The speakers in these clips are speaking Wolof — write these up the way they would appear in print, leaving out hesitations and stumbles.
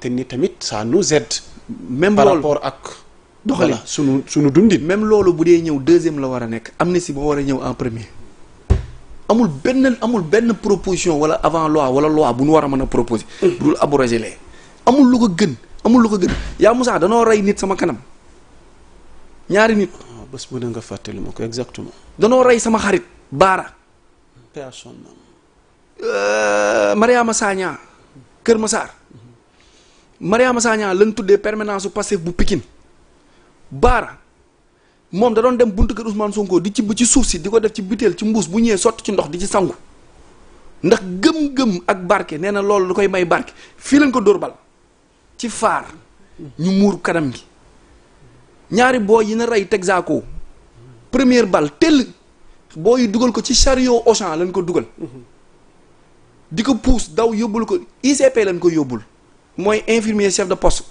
te ni tamit ça nous aide. même par loolu rapport ak. doxalin sunu dundin. même loolu bu dee ñëw deuxième la war a nekk amnistie moo war a ñëw en premier. amul benn proposition wala avant loi wala loi bu nu war a mën a proposer. bu dul abroger lee amul lu ko gën yaa Moussa danoo rey nit sama kanam ñaari nit. bés bu ne nga fàttali ma ko exactement. danoo rey sama xarit Baara. Mariama Sagna Kër Massar. Mariama Sagna lañ tuddee permanence su Pastef bu Pikine Baara moom da doon dem buntu kër Ousmane Sonko di cibb ci suuf si di ko def ci butéel ci mbuus bu ñëwee sotti ci ndox di ci sangu ndax gëm-gëm ak barke nee na loolu lu koy may barke fii lañ ko dóor bal ci faar ñu muur kanam gi ñaari boo yi na rey Texaco première bal tell boo yi dugal ko ci chariot Auchan lañ ko dugal di ko puus daw yóbbul ko ICP lañ ko yóbbul mooy infirmier chef de poste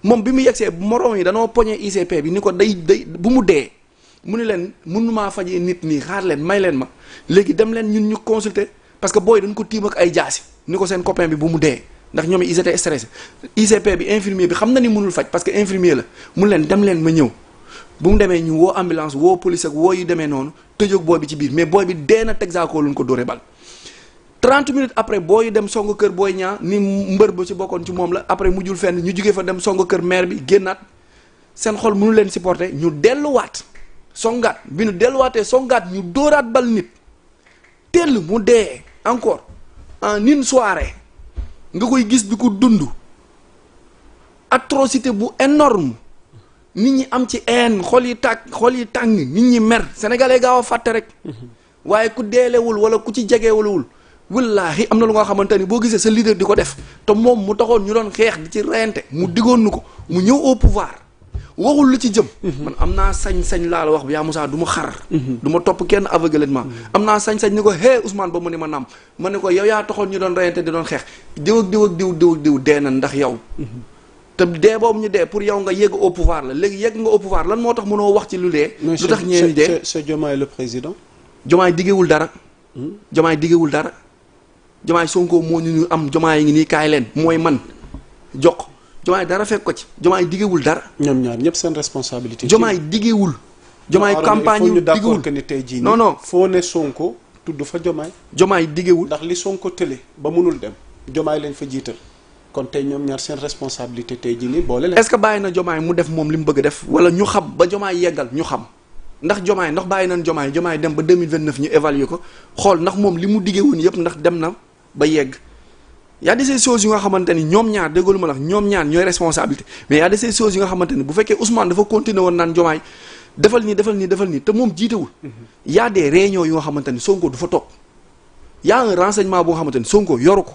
moom bi mu yegsee moroom yi danoo poñe ICP bi ni ko day bu mu dee mu ni leen mënumaa fajee nit nii xaar leen may leen ma léegi dem leen ñun ñu consulter parce que booy dañ ko tiim ak ay jaasi ni ko seen copain bi bu mu dee ndax ñoom ils étaient stressés ICP bi infirmier bi xam na ni mënul faj parce que infirmier la mu leen dem leen ma ñëw bu mu demee ñu woo ambulance woo police ak woo yu demee noonu tëjoog booy bi ci biir mais booy bi dee na Texaco luñ ko dóore bal 30 minutes après booy dem songu kër booy ñaa ni mbër ba ci bokkoon ci moom la après mujjul fenn ñu jugee fa dem songu kër maire bi génnaat seen xol mënu leen supporter ñu delluwaat songaat bi ñu delluwaatee songaat ñu dóoraat bal nit tell mu dee encore en une soirée nga koy gis di ko dund atrocité bu énorme nit ñi am ci haine xol yi tàng nit ñi mer sénégalais gaaw a fàtte rek waaye ku deelewul wala ku ci jegewulwul wallaahi am na lu nga xamante ni boo gisee sa leader di ko def te moom mu taxoon ñu doon xeex di ci reyante mu diggoon nu ko mu ñëw au pouvoir waxul lu ci jëm man am naa sañ-sañ laa la wax bi yaa Moussa du ma xar du ma topp kenn aveuglément am naa sañ-sañ ni ko hé Ousmane ba mu ne ma naam ma ne ko yow yaa taxoon ñu doon reyante di doon xeex diw ak diw dee na ndax yow te dee boobu ñu dee pour yow nga yegg au pouvoir la léegi yegg nga au pouvoir lan moo tax mënoo wax ci lu dee lu tax ñeen dee c'est Diomaye le président Diomaye diggewul dara Diomaye Sonko moo ñu am Diomaye ngi nii kaay leen mooy man jox Diomaye dara fekk ko ci Diomaye diggewul dara. ñoom ñaar ñëpp seen responsabilité. Diomaye diggewul. Diomaye campagne yu diggewul que ni tey jii non non foo ne Sonko tudd fa Diomaye. Diomaye diggewul. ndax li Sonko tële ba mënul dem Diomaye lañ fa jiital kon tey ñoom ñaar seen responsabilité tey jii nii boole leen. est-ce que bàyyi na Diomaye mu def moom li mu bëgg a def wala ñu xam ba Diomaye yeggal ñu xam ndax Diomaye ndax bàyyi nañ Diomaye dem ba 2029 ñu évaluer ko xool ndax moom li mu diggee woon yëpp ndax dem na ba yegg y a de ces choses yu nga xamante ni ñoom ñaar déggalu ma la ñoom ñaar ñooy responsabilité mais y a de ces choses yu nga xamante ni bu fekkee Ousmane dafa continuer woon naan Diomaye defal nii te moom jiitewul y a des réunions yu nga xamante ni Sonko du fa toog y a un renseignement bu nga xamante ni Sonko yoru ko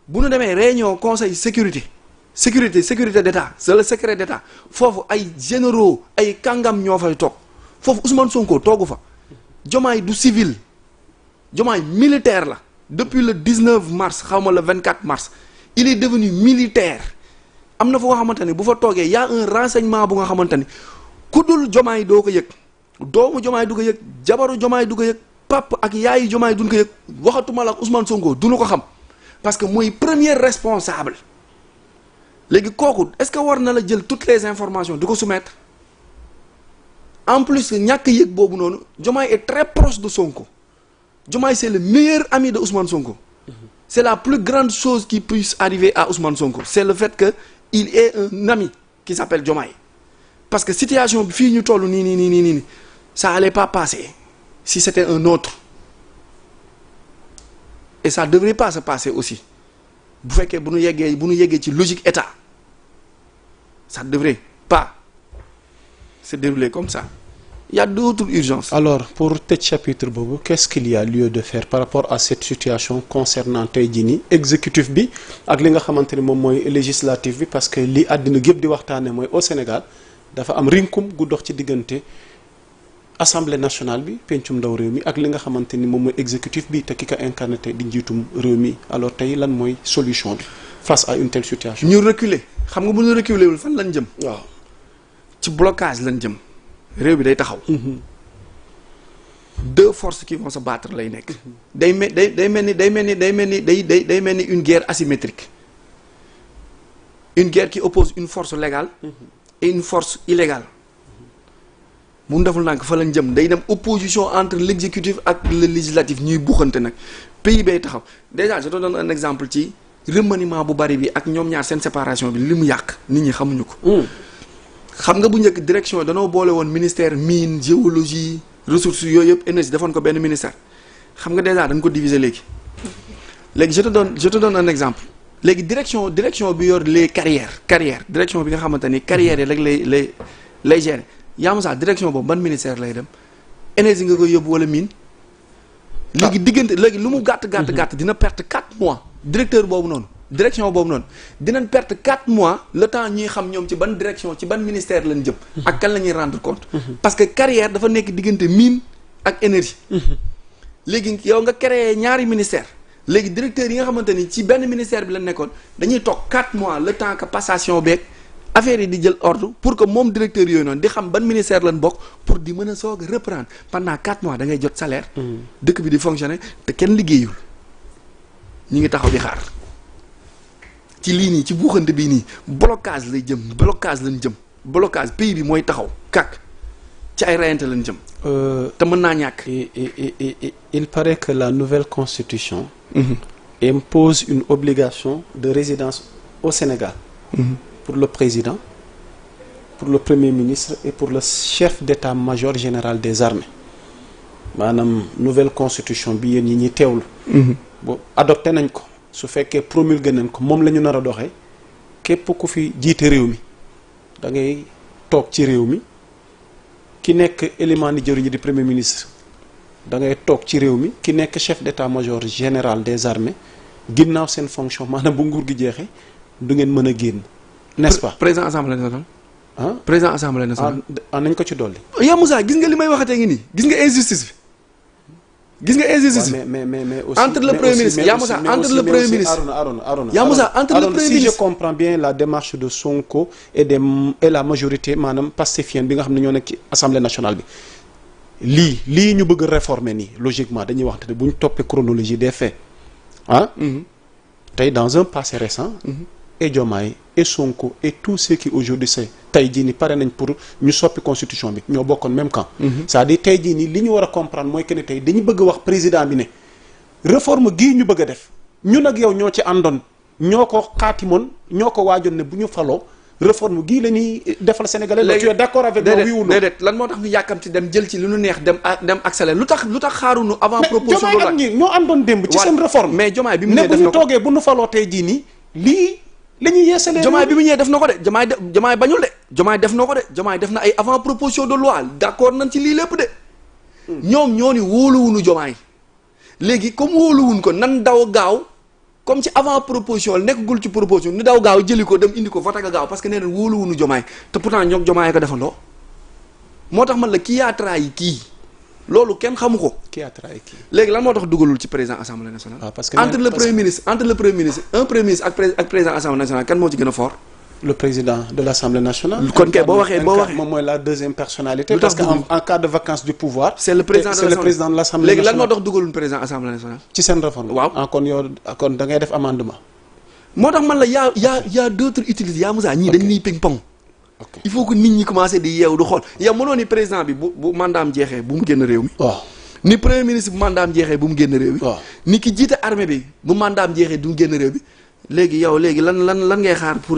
bu nu demee réunion conseil sécurité d'état c'est le secret d'état foofu ay généraux ay kàngam ñoo fay toog foofu Ousmane Sonko toogu fa Diomaye du civil Diomaye militaire la depuis le 19 mars xaw ma le 24 mars il est devenu militaire am na fu nga xamante ni bu fa toogee y a un renseignement bu nga xamante ni ku dul Diomaye doo ko yëg doomu Diomaye du ko yëg jabaru Diomaye du ko yëg pap ak yaayu Diomaye duñ ko yëg waxatuma la ak Ousmane Sonko duñu ko xam parce que mooy premier responsable léegi kooku est-ce que war na la jël toutes les informations di ko soumettre en plus ñàkk yëg boobu noonu Diomaye est très proche de Sonko Diomaye c'est le meilleur ami de Ousmane Sonko c'est la plus grande chose qui puisse arriver à Ousmane Sonko c'est le fait que il est un ami qui s'appelle Diomaye parce que situation bi fii ñu toll nii ça allait pas passer si c'était un autre et ça devrait pas se passer aussi bu fekkee bu nu yeggee ci logique état ça devrait pas se dérouler comme ça. Il y a d'autres urgences. Alors pour tëj chapitre boobu qu'est-ce qu'il y a lieu de faire par rapport à cette situation concernant tey jii nii exécutif bi ak li nga xamante ni moom mooy législatif bi parce que li àddina gépp di waxtaane mooy au Sénégal dafa am rinkum gu dox ci diggante assemblée nationale bi pencum ndaw réew mi ak li nga xamante ni moom mooy exécutif bi te ki ko incarné te di njiitum réew mi alors tey lan mooy solution bi face à une telle situation. ñu reculer xam nga bu ñu reculer wul fan lañ jëm. waaw ci blocage lañ jëm. réew bi day taxaw. deux forces qui vont se battre lay nekk. day mel ni une guerre asymétrique une guerre qui oppose une force légale et une force illégale bu mu deful nag fa lañ jëm day dem opposition entre l'exécutif ak le législatif ñuy buxante nag pays bay taxaw déjà je te donne un exemple ci remaniement bu bari bi ak ñoom ñaar seen séparation bi li mu yàq nit ñi xamuñu ko xam nga bu njëkk direction yi danoo boole woon ministère mine géologie ressources yooyu yëpp énergie defoon ko benn ministère xam nga déjà dañ ko diviser léegi je te donne un exemple léegi direction bi yor les carrières direction bi nga xamante ni carrières yi rek lay gérer yaa ma sax direction boobu ban ministère lay dem énergie nga koy yóbbu wala mine léegi diggante léegi lu mu gàtt dina perte 4 mois directeur boobu noonu direction boobu noonu dinañ perte 4 mois le temps ñuy xam ñoom ci ban direction ci ban ministère lañ jëm ak kan la ñuy rendre compte parce que carrière dafa nekk diggante mine ak énergie léegi yow nga créé ñaari ministère léegi directeur yi nga xamante ni ci benn ministère bi la nekkoon dañuy toog 4 mois le temps que passation beeg affaire yi di jël ordre pour que moom directeur yooyu noonu di xam ban ministère lañ bokk pour di mën a soog a reprendre pendant 4 mois da ngay jot salaire dëkk bi di fonctionner te kenn liggéeyul ñi ngi taxaw di xaar ci lii nii ci buuxante bii nii blocage lañ jëm blocage pays bi mooy taxaw kak ci ay rayante lañ jëm te mën naa ñàkk. Il paraît que la nouvelle constitution impose une obligation de résidence au Sénégal pour le président, pour le premier ministre et pour le chef d'état-major général des armées. maanaam nouvelle constitution bi yéen ñi ñuy teewlu. bo adopté nañ ko su fekkee promulgué nañ ko moom la ñu nar a doxee képp ku fi jiite réew mi da ngay toog ci réew mi ki nekk élément ni jëriñu di premier ministre da ngay toog ci réew mi ki nekk chef d'état-major général des armées ginnaaw seen fonction maanaam bu nguur gi jeexee du ngeen mën a génn n'est-ce pas. président assemblée nationale. ah président assemblée nationale. nañ ko ci dolli. yaa Moussa gis nga li may waxatee ngi nii gis nga injustice bi. gis nga injustice mais aussi entre le premier ministre yaa Moussa entre le premier ministre Arona yaa Moussa entre le premier ministre si je comprends bien la démarche de Sonko et la majorité maanaam pastefienne bi nga xam ne ñoo nekk ci assemblée nationale bi lii ñu bëgg réformer nii logiquement dañuy wax te bu ñu toppee chronologie des faits tey dans un passé récent et Diomaye et Sonko et tous ceux qui aujourd'hui c'est tey jii ni pare nañ pour ñu soppi constitution bi ñoo bokkoon même camp c'est-à-dire tey jii nii li ñu war a comprendre mooy que ne tey dañu bëgg a wax président bi ne réforme gii ñu bëgg a def ñun ak yow ñoo ci àndoon ñoo ko xaatimoon ñoo ko waajoon ne bu ñu faloo réforme gii la ñuy defal sénégalais la tu es d'accord avec moi oui ou non déedéet lan moo tax ñu yàkkamti dem jël ci lu ñu neex dem accéléré lu tax xaaruñu avant proposition Diomaye ak ñi ñoo àndoon démb ci seen réforme mais Diomaye bi mu ne ñëwee bu def ñu na ko toogee bu ñu faloo tey jii nii lii la ñuy yeesalee Diomaye bi mu ñëwee def na ko de Diomaye bañul de Diomaye def na ko de Diomaye def na ay avant proposition de loi d'accord nañ ci lii lépp de ñoom ñoo ni wóoluwuñu Diomaye léegi comme wóoluwuñ ko nan daw gaaw comme ci avant proposition la nekkagul ci proposition ni daw gaaw jëli ko dem indi ko voté ga gaaw parce que nee na wóoluwuñu Diomaye te pourtant ñoom Diomaye ko defandoo moo tax man la kii yaa trahi kii loolu kenn xamu ko. qui a trahi qui. léegi lan moo tax dugalul ci président assemblée nationale. parce que entre le premier ministre un premier ministre ak président assemblée nationale kan moo ci gën a fort. le président de l'Assemblée nationale. kon kay boo waxee moom mooy la deuxième personnalité. parce que en cas de vacance du pouvoir. c'est le président de l'Assemblée nationale. léegi lan moo tax dugalul président assemblée nationale. ci seen réforme. waaw kon yow kon da ngay def amendement. moo tax man la y a d'autres utilités yaa Moussa ñii dañuy ping pong. il faut que nit ñi commencer di yeewu du xool yow mënoo ni président bi bu mandaam jeexee bu mu génn réew mi. waaw ni premier ministre bu mandaam jeexee bu mu génn réew mi. waaw ni ki jiite armée bi bu mandaam jeexee du mu génn réew mi. léegi lan ngay xaar pour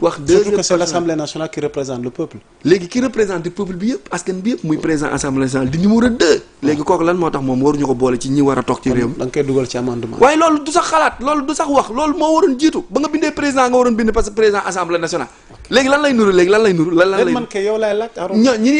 wax. surtout que c'est l'Assemblée nationale qui représente le peuple. léegi ki représente le peuple bi yëpp askan bi yëpp muy président assemblée nationale di numéro 2. léegi kooku lan moo tax moom waruñu ko boole ci ñi war a toog ci réew mi. da nga koy dugal ci amendement. waaye loolu du sax xalaat loolu du sax wax loolu moo waroon jiitu ba nga bindee président nga waroon bind parce que président assemblée nationale. léegi lan lay nuru man kay yow laay laaj. ñi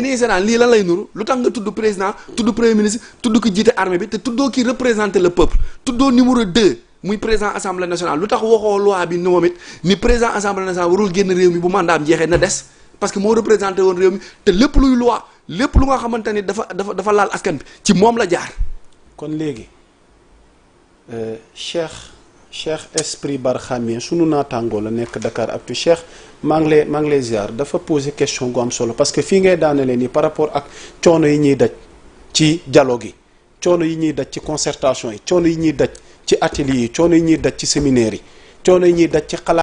nii seetaan lii lan lay nuru lu tax nga tudd président tudd premier ministre tudd ko jiite armée bi te tuddoo ki représenter le peuple tuddoo numéro 2 muy président assemblée nationale lu tax waxoo loi bi moom it ni président assemblée nationale warul génn réew mi bu mandaam jeexee na des parce que moo représenté woon réew mi te lépp luy loi lépp lu nga xamante ni dafa laal askan bi ci moom la jaar. kon léegi Cheikh Esprit Barxamien sunu naataangoo la nekk Dakar Actu Cheikh maa ngi lay ziar dafa poser question gu am solo parce que fii ngay daanelee nii par rapport ak coono yi ñuy daj ci dialogue yi coono yi ñuy daj ci concertation yi coono yi ñuy daj ci atelier yi coono yi ñuy daj ci séminaire yi coono yi ñuy daj ci xalaat